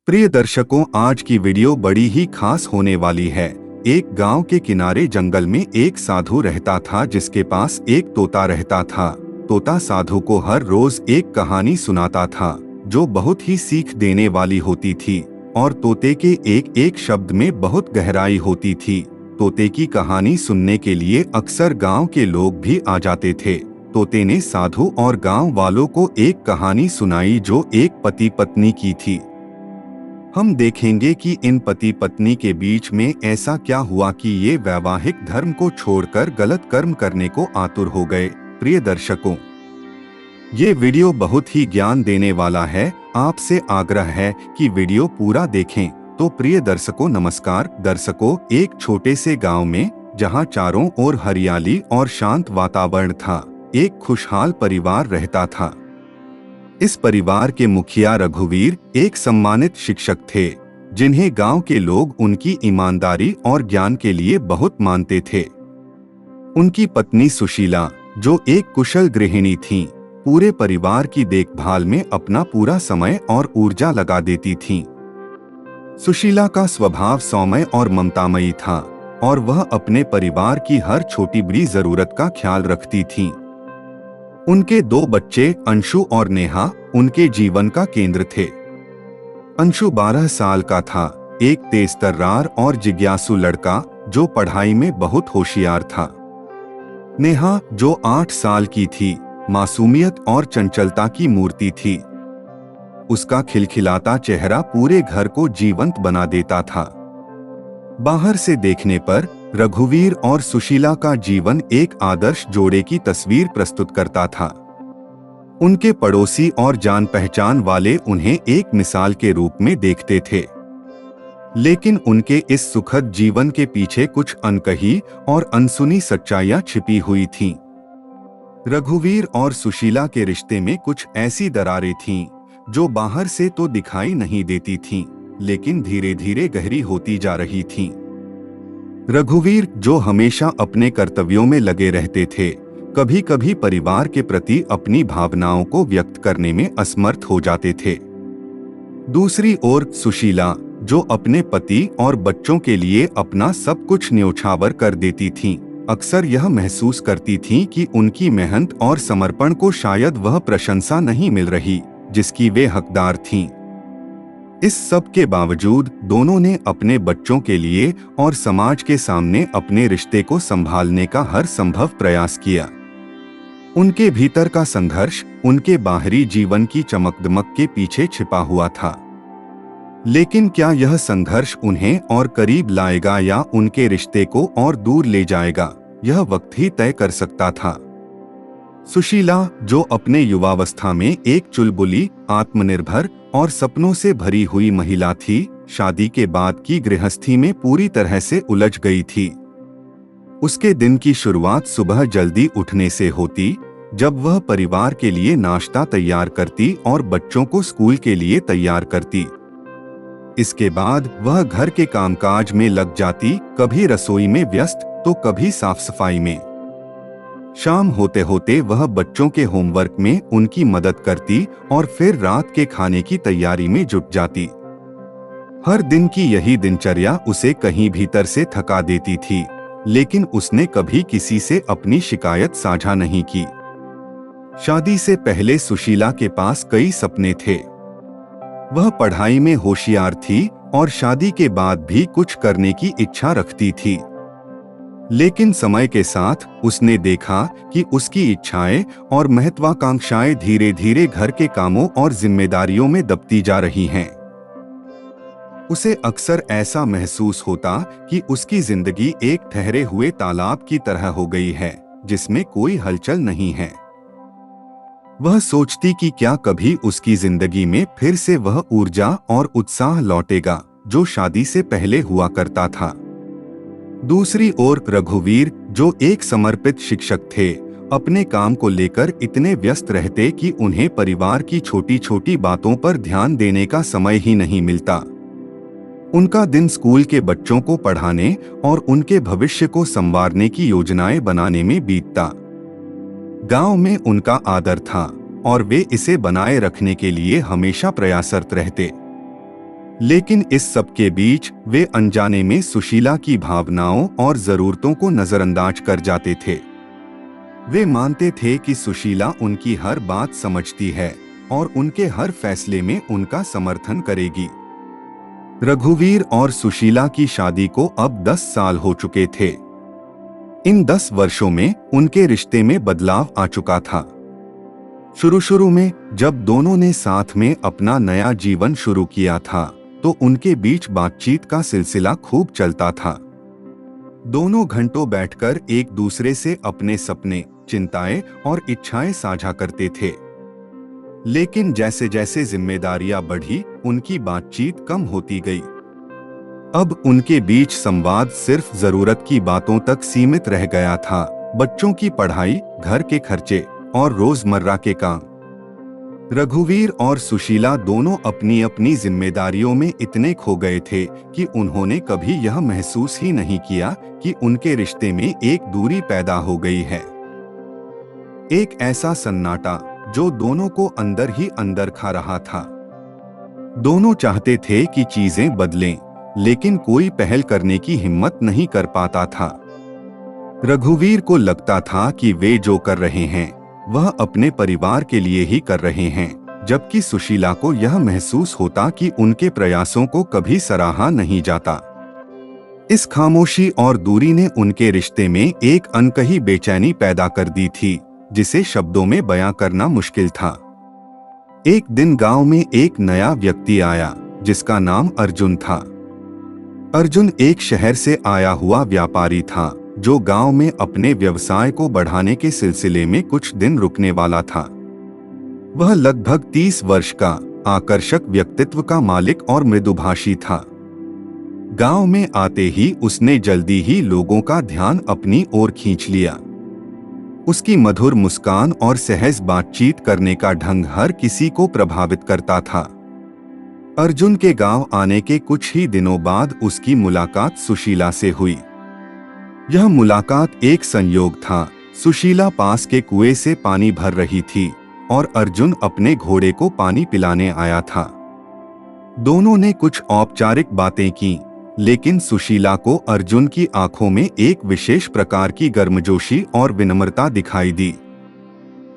प्रिय दर्शकों, आज की वीडियो बड़ी ही खास होने वाली है। एक गांव के किनारे जंगल में एक साधु रहता था जिसके पास एक तोता रहता था। तोता साधु को हर रोज एक कहानी सुनाता था जो बहुत ही सीख देने वाली होती थी और तोते के एक एक शब्द में बहुत गहराई होती थी। तोते की कहानी सुनने के लिए अक्सर गांव के लोग भी आ जाते थे। तोते ने साधु और गांव वालों को एक कहानी सुनाई जो एक पति पत्नी की थी। हम देखेंगे कि इन पति पत्नी के बीच में ऐसा क्या हुआ कि ये वैवाहिक धर्म को छोड़कर गलत कर्म करने को आतुर हो गए। प्रिय दर्शकों, ये वीडियो बहुत ही ज्ञान देने वाला है। आपसे आग्रह है कि वीडियो पूरा देखें। तो प्रिय दर्शकों नमस्कार। दर्शकों, एक छोटे से गांव में जहां चारों ओर हरियाली और शांत वातावरण था, एक खुशहाल परिवार रहता था। इस परिवार के मुखिया रघुवीर एक सम्मानित शिक्षक थे जिन्हें गांव के लोग उनकी ईमानदारी और ज्ञान के लिए बहुत मानते थे। उनकी पत्नी सुशीला, जो एक कुशल गृहिणी थीं, पूरे परिवार की देखभाल में अपना पूरा समय और ऊर्जा लगा देती थीं। सुशीला का स्वभाव सौम्य और ममतामयी था और वह अपने परिवार की हर छोटी बड़ी जरूरत का ख्याल रखती थीं। उनके दो बच्चे अंशु और नेहा उनके जीवन का केंद्र थे। अंशु 12 साल का था, एक तेज तर्रार और जिज्ञासु लड़का जो पढ़ाई में बहुत होशियार था। नेहा, जो 8 साल की थी, मासूमियत और चंचलता की मूर्ति थी। उसका खिलखिलाता चेहरा पूरे घर को जीवंत बना देता था। बाहर से देखने पर रघुवीर और सुशीला का जीवन एक आदर्श जोड़े की तस्वीर प्रस्तुत करता था। उनके पड़ोसी और जान पहचान वाले उन्हें एक मिसाल के रूप में देखते थे। लेकिन उनके इस सुखद जीवन के पीछे कुछ अनकही और अनसुनी सच्चाइयां छिपी हुई थीं। रघुवीर और सुशीला के रिश्ते में कुछ ऐसी दरारें थीं जो बाहर से तो दिखाई नहीं देती थीं, लेकिन धीरे धीरे गहरी होती जा रही थीं। रघुवीर, जो हमेशा अपने कर्तव्यों में लगे रहते थे, कभी कभी परिवार के प्रति अपनी भावनाओं को व्यक्त करने में असमर्थ हो जाते थे। दूसरी ओर सुशीला, जो अपने पति और बच्चों के लिए अपना सब कुछ न्योछावर कर देती थीं, अक्सर यह महसूस करती थीं कि उनकी मेहनत और समर्पण को शायद वह प्रशंसा नहीं मिल रही जिसकी वे हकदार थीं। इस सब के बावजूद दोनों ने अपने बच्चों के लिए और समाज के सामने अपने रिश्ते को संभालने का हर संभव प्रयास किया। उनके भीतर का संघर्ष उनके बाहरी जीवन की चमकदमक के पीछे छिपा हुआ था। लेकिन क्या यह संघर्ष उन्हें और करीब लाएगा या उनके रिश्ते को और दूर ले जाएगा, यह वक्त ही तय कर सकता था। सुशीला, जो अपने युवावस्था में एक चुलबुली, आत्मनिर्भर और सपनों से भरी हुई महिला थी, शादी के बाद की गृहस्थी में पूरी तरह से उलझ गई थी। उसके दिन की शुरुआत सुबह जल्दी उठने से होती, जब वह परिवार के लिए नाश्ता तैयार करती और बच्चों को स्कूल के लिए तैयार करती। इसके बाद वह घर के कामकाज में लग जाती, कभी रसोई में व्यस्त तो कभी साफ सफाई में। शाम होते होते वह बच्चों के होमवर्क में उनकी मदद करती और फिर रात के खाने की तैयारी में जुट जाती। हर दिन की यही दिनचर्या उसे कहीं भीतर से थका देती थी, लेकिन उसने कभी किसी से अपनी शिकायत साझा नहीं की। शादी से पहले सुशीला के पास कई सपने थे। वह पढ़ाई में होशियार थी और शादी के बाद भी कुछ करने की इच्छा रखती थी। लेकिन समय के साथ उसने देखा कि उसकी इच्छाएं और महत्वाकांक्षाएं धीरे धीरे घर के कामों और जिम्मेदारियों में दबती जा रही हैं। उसे अक्सर ऐसा महसूस होता कि उसकी जिंदगी एक ठहरे हुए तालाब की तरह हो गई है जिसमें कोई हलचल नहीं है। वह सोचती कि क्या कभी उसकी जिंदगी में फिर से वह ऊर्जा और उत्साह लौटेगा जो शादी से पहले हुआ करता था। दूसरी ओर रघुवीर, जो एक समर्पित शिक्षक थे, अपने काम को लेकर इतने व्यस्त रहते कि उन्हें परिवार की छोटी छोटी बातों पर ध्यान देने का समय ही नहीं मिलता। उनका दिन स्कूल के बच्चों को पढ़ाने और उनके भविष्य को संवारने की योजनाएं बनाने में बीतता। गांव में उनका आदर था और वे इसे बनाए रखने के लिए हमेशा प्रयासरत रहते। लेकिन इस सब के बीच वे अनजाने में सुशीला की भावनाओं और जरूरतों को नजरअंदाज कर जाते थे। वे मानते थे कि सुशीला उनकी हर बात समझती है और उनके हर फैसले में उनका समर्थन करेगी। रघुवीर और सुशीला की शादी को अब 10 साल हो चुके थे। इन 10 वर्षों में उनके रिश्ते में बदलाव आ चुका था। शुरू में जब दोनों ने साथ में अपना नया जीवन शुरू किया था तो उनके बीच बातचीत का सिलसिला खूब चलता था। दोनों घंटों बैठकर एक दूसरे से अपने सपने, चिंताएं और इच्छाएं साझा करते थे। लेकिन जैसे जैसे जिम्मेदारियां बढ़ी, उनकी बातचीत कम होती गई। अब उनके बीच संवाद सिर्फ जरूरत की बातों तक सीमित रह गया था। बच्चों की पढ़ाई, घर के खर्चे और रोजमर्रा के काम। रघुवीर और सुशीला दोनों अपनी अपनी जिम्मेदारियों में इतने खो गए थे कि उन्होंने कभी यह महसूस ही नहीं किया कि उनके रिश्ते में एक दूरी पैदा हो गई है। एक ऐसा सन्नाटा जो दोनों को अंदर ही अंदर खा रहा था। दोनों चाहते थे कि चीजें बदलें, लेकिन कोई पहल करने की हिम्मत नहीं कर पाता था। रघुवीर को लगता था कि वे जो कर रहे हैं वह अपने परिवार के लिए ही कर रहे हैं, जबकि सुशीला को यह महसूस होता कि उनके प्रयासों को कभी सराहा नहीं जाता। इस खामोशी और दूरी ने उनके रिश्ते में एक अनकही बेचैनी पैदा कर दी थी, जिसे शब्दों में बयां करना मुश्किल था। एक दिन गांव में एक नया व्यक्ति आया जिसका नाम अर्जुन था। अर्जुन एक शहर से आया हुआ व्यापारी था जो गांव में अपने व्यवसाय को बढ़ाने के सिलसिले में कुछ दिन रुकने वाला था। वह लगभग 30 वर्ष का आकर्षक व्यक्तित्व का मालिक और मृदुभाषी था। गांव में आते ही उसने जल्दी ही लोगों का ध्यान अपनी ओर खींच लिया। उसकी मधुर मुस्कान और सहज बातचीत करने का ढंग हर किसी को प्रभावित करता था। अर्जुन के गांव आने के कुछ ही दिनों बाद उसकी मुलाकात सुशीला से हुई। यह मुलाकात एक संयोग था। सुशीला पास के कुएं से पानी भर रही थी और अर्जुन अपने घोड़े को पानी पिलाने आया था। दोनों ने कुछ औपचारिक बातें की, लेकिन सुशीला को अर्जुन की आंखों में एक विशेष प्रकार की गर्मजोशी और विनम्रता दिखाई दी।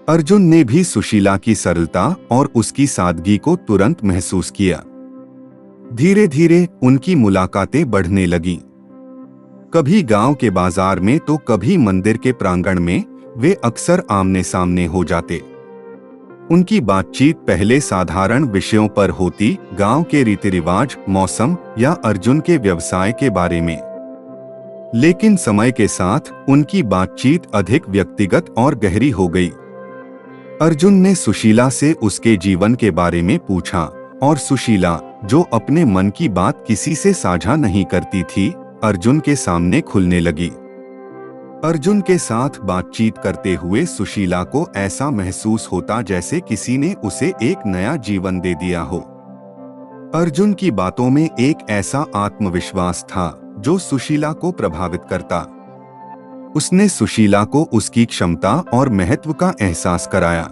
अर्जुन ने भी सुशीला की सरलता और उसकी सादगी को तुरंत महसूस किया। धीरे धीरे उनकी मुलाकातें बढ़ने लगीं। कभी गांव के बाजार में तो कभी मंदिर के प्रांगण में वे अक्सर आमने सामने हो जाते। उनकी बातचीत पहले साधारण विषयों पर होती, गांव के रीति रिवाज, मौसम या अर्जुन के व्यवसाय के बारे में। लेकिन समय के साथ उनकी बातचीत अधिक व्यक्तिगत और गहरी हो गई। अर्जुन ने सुशीला से उसके जीवन के बारे में पूछा और सुशीला, जो अपने मन की बात किसी से साझा नहीं करती थी, अर्जुन के सामने खुलने लगी। अर्जुन के साथ बातचीत करते हुए सुशीला को ऐसा महसूस होता जैसे किसी ने उसे एक नया जीवन दे दिया हो। अर्जुन की बातों में एक ऐसा आत्मविश्वास था जो सुशीला को प्रभावित करता। उसने सुशीला को उसकी क्षमता और महत्व का एहसास कराया।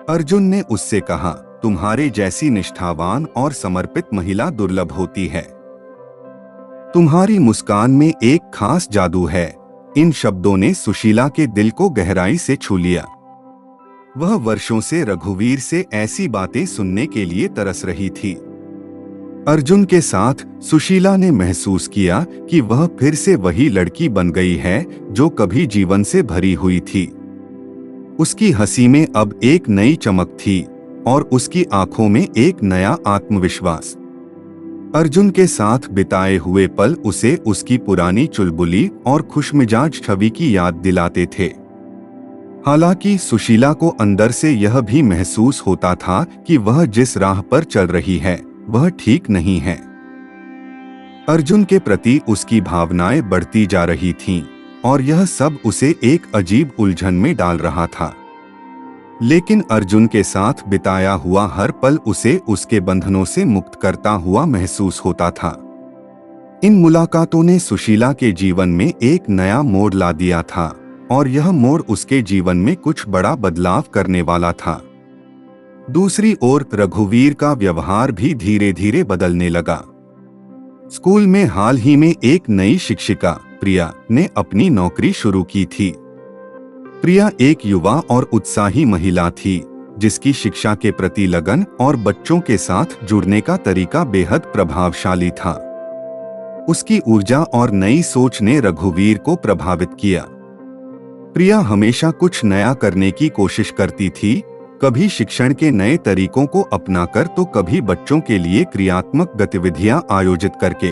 अर्जुन ने उससे कहा, तुम्हारे जैसी निष्ठावान और समर्पित महिला दुर्लभ होती है। तुम्हारी मुस्कान में एक खास जादू है। इन शब्दों ने सुशीला के दिल को गहराई से छू लिया। वह वर्षों से रघुवीर से ऐसी बातें सुनने के लिए तरस रही थी। अर्जुन के साथ सुशीला ने महसूस किया कि वह फिर से वही लड़की बन गई है जो कभी जीवन से भरी हुई थी। उसकी हंसी में अब एक नई चमक थी और उसकी आंखों में एक नया आत्मविश्वास। अर्जुन के साथ बिताए हुए पल उसे उसकी पुरानी चुलबुली और खुशमिजाज छवि की याद दिलाते थे। हालांकि सुशीला को अंदर से यह भी महसूस होता था कि वह जिस राह पर चल रही है वह ठीक नहीं है। अर्जुन के प्रति उसकी भावनाएं बढ़ती जा रही थीं और यह सब उसे एक अजीब उलझन में डाल रहा था। लेकिन अर्जुन के साथ बिताया हुआ हर पल उसे उसके बंधनों से मुक्त करता हुआ महसूस होता था। इन मुलाकातों ने सुशीला के जीवन में एक नया मोड़ ला दिया था और यह मोड़ उसके जीवन में कुछ बड़ा बदलाव करने वाला था। दूसरी ओर रघुवीर का व्यवहार भी धीरे धीरे बदलने लगा। स्कूल में हाल ही में एक नई शिक्षिका प्रिया ने अपनी नौकरी शुरू की थी। प्रिया एक युवा और उत्साही महिला थी जिसकी शिक्षा के प्रति लगन और बच्चों के साथ जुड़ने का तरीका बेहद प्रभावशाली था। उसकी ऊर्जा और नई सोच ने रघुवीर को प्रभावित किया। प्रिया हमेशा कुछ नया करने की कोशिश करती थी, कभी शिक्षण के नए तरीकों को अपनाकर तो कभी बच्चों के लिए क्रियात्मक गतिविधियां आयोजित करके।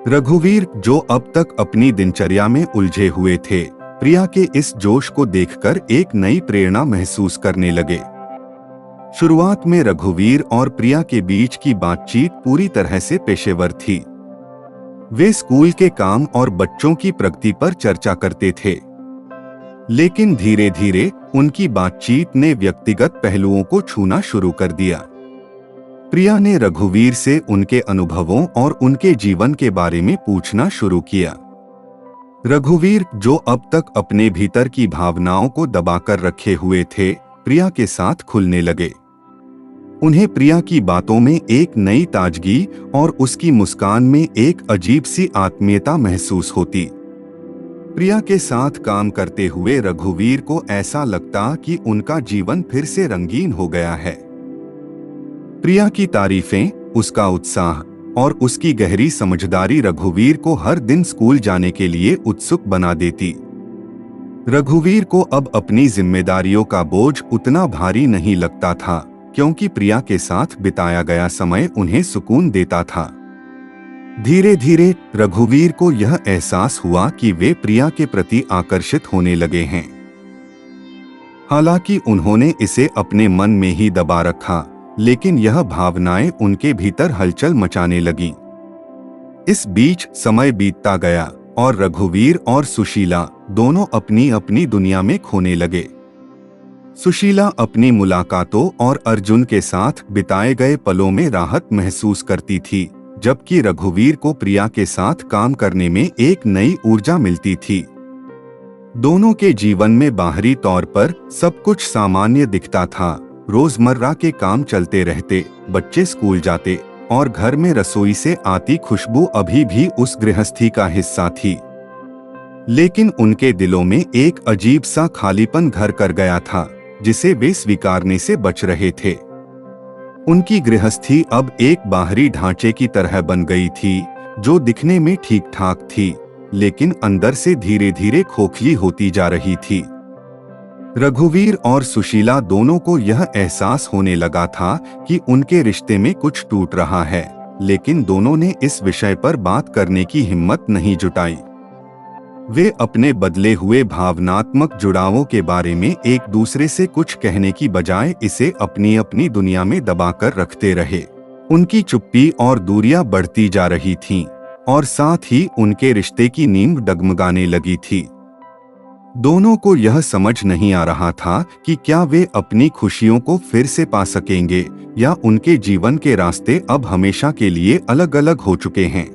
रघुवीर, जो अब तक अपनी दिनचर्या में उलझे हुए थे, प्रिया के इस जोश को देखकर एक नई प्रेरणा महसूस करने लगे। शुरुआत में रघुवीर और प्रिया के बीच की बातचीत पूरी तरह से पेशेवर थी। वे स्कूल के काम और बच्चों की प्रगति पर चर्चा करते थे, लेकिन धीरे धीरे उनकी बातचीत ने व्यक्तिगत पहलुओं को छूना शुरू कर दिया। प्रिया ने रघुवीर से उनके अनुभवों और उनके जीवन के बारे में पूछना शुरू किया। रघुवीर, जो अब तक अपने भीतर की भावनाओं को दबाकर रखे हुए थे, प्रिया के साथ खुलने लगे। उन्हें प्रिया की बातों में एक नई ताजगी और उसकी मुस्कान में एक अजीब सी आत्मीयता महसूस होती। प्रिया के साथ काम करते हुए रघुवीर को ऐसा लगता कि उनका जीवन फिर से रंगीन हो गया है। प्रिया की तारीफें, उसका उत्साह और उसकी गहरी समझदारी रघुवीर को हर दिन स्कूल जाने के लिए उत्सुक बना देती। रघुवीर को अब अपनी जिम्मेदारियों का बोझ उतना भारी नहीं लगता था, क्योंकि प्रिया के साथ बिताया गया समय उन्हें सुकून देता था। धीरे धीरे रघुवीर को यह एहसास हुआ कि वे प्रिया के प्रति आकर्षित होने लगे हैं। हालांकि उन्होंने इसे अपने मन में ही दबा रखा, लेकिन यह भावनाएं उनके भीतर हलचल मचाने लगीं। इस बीच समय बीतता गया और रघुवीर और सुशीला दोनों अपनी अपनी दुनिया में खोने लगे। सुशीला अपनी मुलाकातों और अर्जुन के साथ बिताए गए पलों में राहत महसूस करती थी, जबकि रघुवीर को प्रिया के साथ काम करने में एक नई ऊर्जा मिलती थी। दोनों के जीवन में बाहरी तौर पर सब कुछ सामान्य दिखता था। रोजमर्रा के काम चलते रहते, बच्चे स्कूल जाते और घर में रसोई से आती खुशबू अभी भी उस गृहस्थी का हिस्सा थी। लेकिन उनके दिलों में एक अजीब सा खालीपन घर कर गया था, जिसे वे स्वीकारने से बच रहे थे। उनकी गृहस्थी अब एक बाहरी ढांचे की तरह बन गई थी, जो दिखने में ठीक ठाक थी, लेकिन अंदर से धीरे धीरे खोखली होती जा रही थी। रघुवीर और सुशीला दोनों को यह एहसास होने लगा था कि उनके रिश्ते में कुछ टूट रहा है, लेकिन दोनों ने इस विषय पर बात करने की हिम्मत नहीं जुटाई। वे अपने बदले हुए भावनात्मक जुड़ावों के बारे में एक दूसरे से कुछ कहने की बजाय इसे अपनी अपनी दुनिया में दबाकर रखते रहे। उनकी चुप्पी और दूरियां बढ़ती जा रही थीं, और साथ ही उनके रिश्ते की नींव डगमगाने लगी थी। दोनों को यह समझ नहीं आ रहा था कि क्या वे अपनी खुशियों को फिर से पा सकेंगे या उनके जीवन के रास्ते अब हमेशा के लिए अलग अलग हो चुके हैं।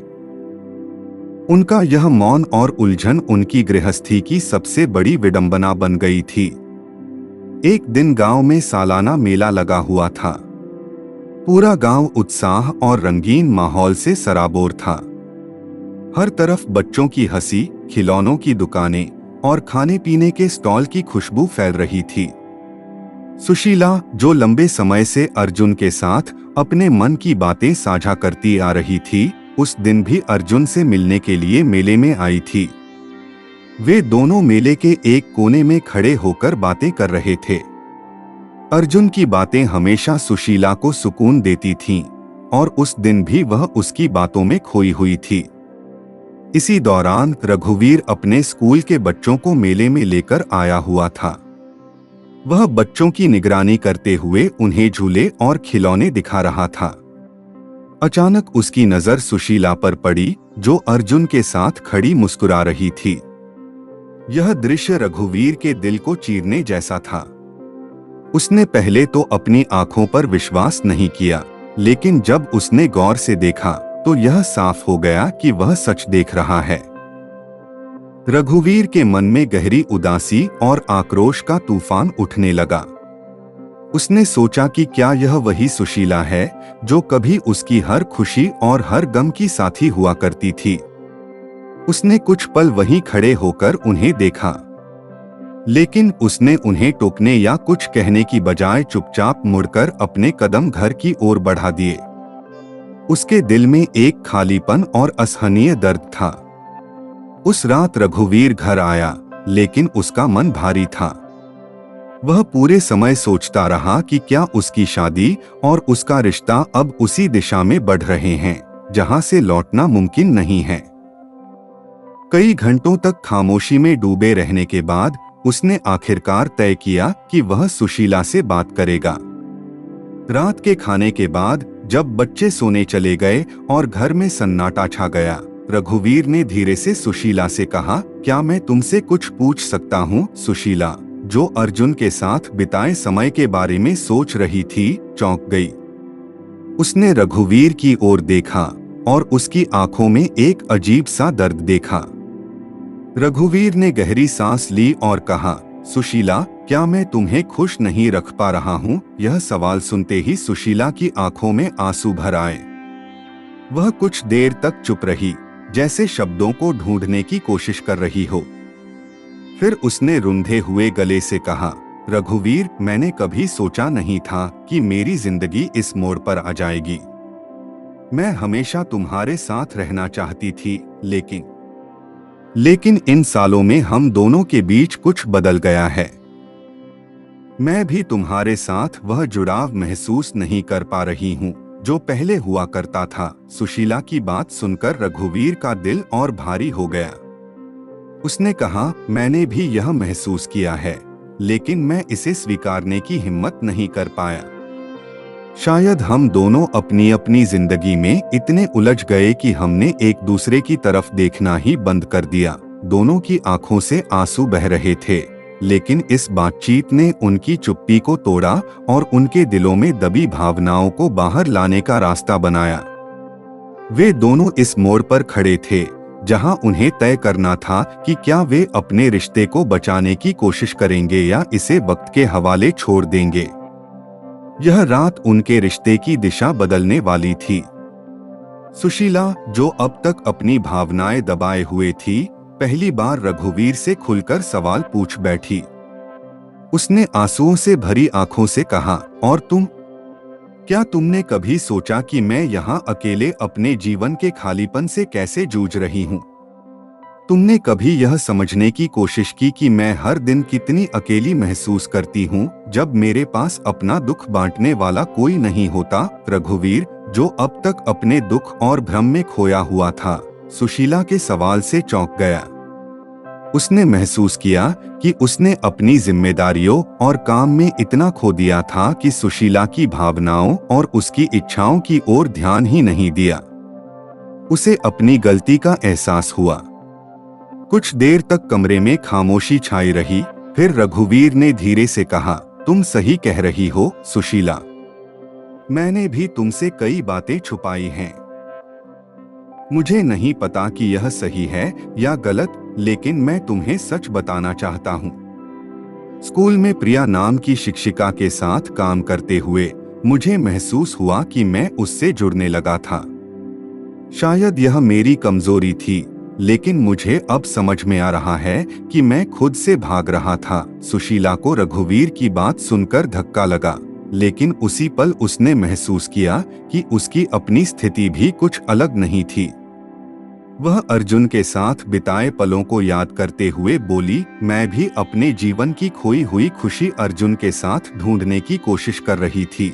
उनका यह मौन और उलझन उनकी गृहस्थी की सबसे बड़ी विडंबना बन गई थी। एक दिन गांव में सालाना मेला लगा हुआ था। पूरा गांव उत्साह और रंगीन माहौल से सराबोर था। हर तरफ बच्चों की हंसी, खिलौनों की दुकानें और खाने पीने के स्टॉल की खुशबू फैल रही थी। सुशीला, जो लंबे समय से अर्जुन के साथ अपने मन की बातें साझा करती आ रही थी, उस दिन भी अर्जुन से मिलने के लिए मेले में आई थी। वे दोनों मेले के एक कोने में खड़े होकर बातें कर रहे थे। अर्जुन की बातें हमेशा सुशीला को सुकून देती थीं, और उस दिन भी वह उसकी बातों में खोई हुई थी। इसी दौरान रघुवीर अपने स्कूल के बच्चों को मेले में लेकर आया हुआ था। वह बच्चों की निगरानी करते हुए उन्हें झूले और खिलौने दिखा रहा था। अचानक उसकी नजर सुशीला पर पड़ी, जो अर्जुन के साथ खड़ी मुस्कुरा रही थी। यह दृश्य रघुवीर के दिल को चीरने जैसा था। उसने पहले तो अपनी आंखों पर विश्वास नहीं किया, लेकिन जब उसने गौर से देखा तो यह साफ हो गया कि वह सच देख रहा है। रघुवीर के मन में गहरी उदासी और आक्रोश का तूफान उठने लगा। उसने सोचा कि क्या यह वही सुशीला है जो कभी उसकी हर खुशी और हर गम की साथी हुआ करती थी। उसने कुछ पल वहीं खड़े होकर उन्हें देखा, लेकिन उसने उन्हें टोकने या कुछ कहने की बजाय चुपचाप मुड़कर अपने कदम घर की ओर बढ़ा दिए। उसके दिल में एक खालीपन और असहनीय दर्द था। उस रात रघुवीर घर आया, लेकिन उसका मन भारी था। वह पूरे समय सोचता रहा कि क्या उसकी शादी और उसका रिश्ता अब उसी दिशा में बढ़ रहे हैं जहां से लौटना मुमकिन नहीं है। कई घंटों तक खामोशी में डूबे रहने के बाद उसने आखिरकार तय किया कि वह सुशीला से बात करेगा। रात के खाने के बाद जब बच्चे सोने चले गए और घर में सन्नाटा छा गया, रघुवीर ने धीरे से सुशीला से कहा, क्या मैं तुमसे कुछ पूछ सकता हूँ? सुशीला, जो अर्जुन के साथ बिताए समय के बारे में सोच रही थी, चौंक गई। उसने रघुवीर की ओर देखा और उसकी आंखों में एक अजीब सा दर्द देखा। रघुवीर ने गहरी सांस ली और कहा, सुशीला, क्या मैं तुम्हें खुश नहीं रख पा रहा हूँ? यह सवाल सुनते ही सुशीला की आंखों में आंसू भर आए। वह कुछ देर तक चुप रही, जैसे शब्दों को ढूंढने की कोशिश कर रही हो। फिर उसने रुंधे हुए गले से कहा, रघुवीर, मैंने कभी सोचा नहीं था कि मेरी जिंदगी इस मोड़ पर आ जाएगी। मैं हमेशा तुम्हारे साथ रहना चाहती थी, लेकिन इन सालों में हम दोनों के बीच कुछ बदल गया है। मैं भी तुम्हारे साथ वह जुड़ाव महसूस नहीं कर पा रही हूँ जो पहले हुआ करता था। सुशीला की बात सुनकर रघुवीर का दिल और भारी हो गया। उसने कहा, मैंने भी यह महसूस किया है, लेकिन मैं इसे स्वीकारने की हिम्मत नहीं कर पाया। शायद हम दोनों अपनी अपनी जिंदगी में इतने उलझ गए कि हमने एक दूसरे की तरफ देखना ही बंद कर दिया। दोनों की आंखों से आंसू बह रहे थे, लेकिन इस बातचीत ने उनकी चुप्पी को तोड़ा और उनके दिलों में दबी भावनाओं को बाहर लाने का रास्ता बनाया। वे दोनों इस मोड़ पर खड़े थे जहां उन्हें तय करना था कि क्या वे अपने रिश्ते को बचाने की कोशिश करेंगे या इसे वक्त के हवाले छोड़ देंगे। यह रात उनके रिश्ते की दिशा बदलने वाली थी। सुशीला, जो अब तक अपनी भावनाएं दबाए हुए थी, पहली बार रघुवीर से खुलकर सवाल पूछ बैठी। उसने आंसुओं से भरी आंखों से कहा, और तुम? क्या तुमने कभी सोचा कि मैं यहाँ अकेले अपने जीवन के खालीपन से कैसे जूझ रही हूँ? तुमने कभी यह समझने की कोशिश की कि मैं हर दिन कितनी अकेली महसूस करती हूँ जब मेरे पास अपना दुख बांटने वाला कोई नहीं होता? रघुवीर, जो अब तक अपने दुख और भ्रम में खोया हुआ था, सुशीला के सवाल से चौंक गया। उसने महसूस किया कि उसने अपनी जिम्मेदारियों और काम में इतना खो दिया था कि सुशीला की भावनाओं और उसकी इच्छाओं की ओर ध्यान ही नहीं दिया। उसे अपनी गलती का एहसास हुआ। कुछ देर तक कमरे में खामोशी छाई रही। फिर रघुवीर ने धीरे से कहा, तुम सही कह रही हो सुशीला। मैंने भी तुमसे कई बातें छुपाई हैं। मुझे नहीं पता कि यह सही है या गलत, लेकिन मैं तुम्हें सच बताना चाहता हूँ। स्कूल में प्रिया नाम की शिक्षिका के साथ काम करते हुए मुझे महसूस हुआ कि मैं उससे जुड़ने लगा था। शायद यह मेरी कमजोरी थी, लेकिन मुझे अब समझ में आ रहा है कि मैं खुद से भाग रहा था। सुशीला को रघुवीर की बात सुनकर धक्का लगा, लेकिन उसी पल उसने महसूस किया कि उसकी अपनी स्थिति भी कुछ अलग नहीं थी। वह अर्जुन के साथ बिताए पलों को याद करते हुए बोली, मैं भी अपने जीवन की खोई हुई खुशी अर्जुन के साथ ढूंढने की कोशिश कर रही थी,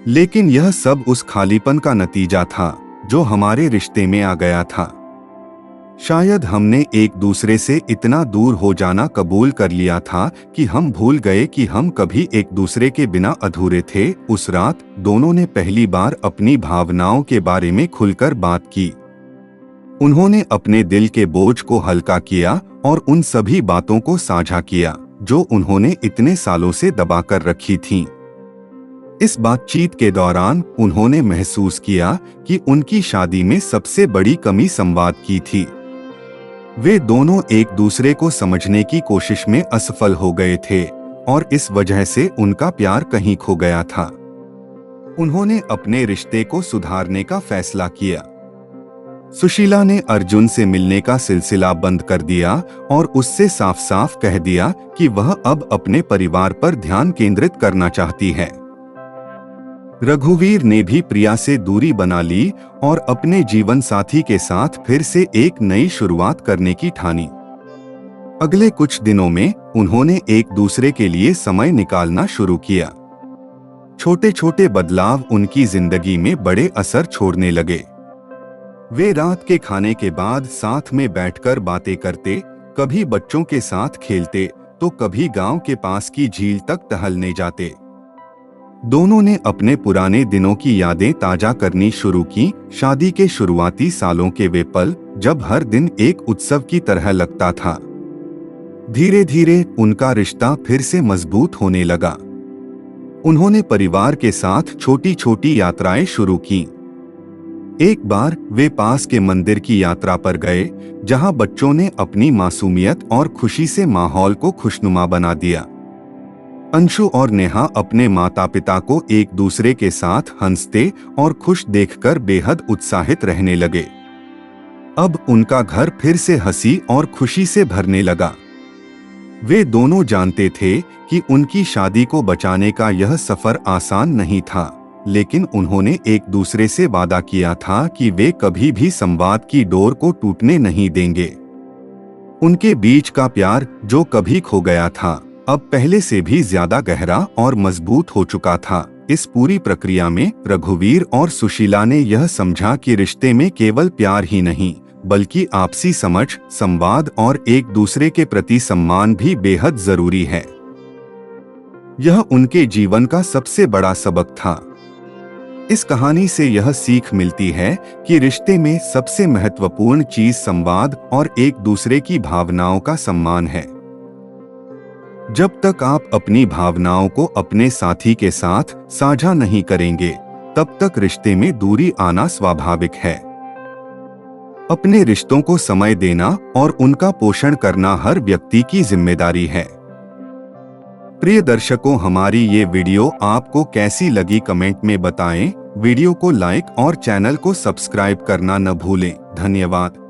लेकिन यह सब उस खालीपन का नतीजा था जो हमारे रिश्ते में आ गया था। शायद हमने एक दूसरे से इतना दूर हो जाना कबूल कर लिया था कि हम भूल गए कि हम कभी एक दूसरे के बिना अधूरे थे। उस रात दोनों ने पहली बार अपनी भावनाओं के बारे में खुलकर बात की। उन्होंने अपने दिल के बोझ को हल्का किया और उन सभी बातों को साझा किया जो उन्होंने इतने सालों से दबा कर रखी थीं। इस बातचीत के दौरान उन्होंने महसूस किया कि उनकी शादी में सबसे बड़ी कमी संवाद की थी। वे दोनों एक दूसरे को समझने की कोशिश में असफल हो गए थे और इस वजह से उनका प्यार कहीं खो गया था। उन्होंने अपने रिश्ते को सुधारने का फैसला किया। सुशीला ने अर्जुन से मिलने का सिलसिला बंद कर दिया और उससे साफ साफ कह दिया कि वह अब अपने परिवार पर ध्यान केंद्रित करना चाहती है। रघुवीर ने भी प्रिया से दूरी बना ली और अपने जीवन साथी के साथ फिर से एक नई शुरुआत करने की ठानी। अगले कुछ दिनों में उन्होंने एक दूसरे के लिए समय निकालना शुरू किया। छोटे छोटे बदलाव उनकी जिंदगी में बड़े असर छोड़ने लगे। वे रात के खाने के बाद साथ में बैठकर बातें करते, कभी बच्चों के साथ खेलते तो कभी गांव के पास की झील तक टहलने जाते। दोनों ने अपने पुराने दिनों की यादें ताजा करनी शुरू की। शादी के शुरुआती सालों के वे पल जब हर दिन एक उत्सव की तरह लगता था। धीरे धीरे उनका रिश्ता फिर से मजबूत होने लगा। उन्होंने परिवार के साथ छोटी छोटी यात्राएं शुरू की। एक बार वे पास के मंदिर की यात्रा पर गए, जहां बच्चों ने अपनी मासूमियत और खुशी से माहौल को खुशनुमा बना दिया। अंशु और नेहा अपने माता पिता को एक दूसरे के साथ हंसते और खुश देखकर बेहद उत्साहित रहने लगे। अब उनका घर फिर से हंसी और खुशी से भरने लगा। वे दोनों जानते थे कि उनकी शादी को बचाने का यह सफर आसान नहीं था, लेकिन उन्होंने एक दूसरे से वादा किया था कि वे कभी भी संवाद की डोर को टूटने नहीं देंगे। उनके बीच का प्यार जो कभी खो गया था, अब पहले से भी ज्यादा गहरा और मजबूत हो चुका था। इस पूरी प्रक्रिया में रघुवीर और सुशीला ने यह समझा कि रिश्ते में केवल प्यार ही नहीं, बल्कि आपसी समझ, संवाद और एक दूसरे के प्रति सम्मान भी बेहद जरूरी है। यह उनके जीवन का सबसे बड़ा सबक था। इस कहानी से यह सीख मिलती है कि रिश्ते में सबसे महत्वपूर्ण चीज संवाद और एक दूसरे की भावनाओं का सम्मान है। जब तक आप अपनी भावनाओं को अपने साथी के साथ साझा नहीं करेंगे, तब तक रिश्ते में दूरी आना स्वाभाविक है। अपने रिश्तों को समय देना और उनका पोषण करना हर व्यक्ति की जिम्मेदारी है। प्रिय दर्शकों, हमारी ये वीडियो आपको कैसी लगी कमेंट में बताएं। वीडियो को लाइक और चैनल को सब्सक्राइब करना न भूलें। धन्यवाद।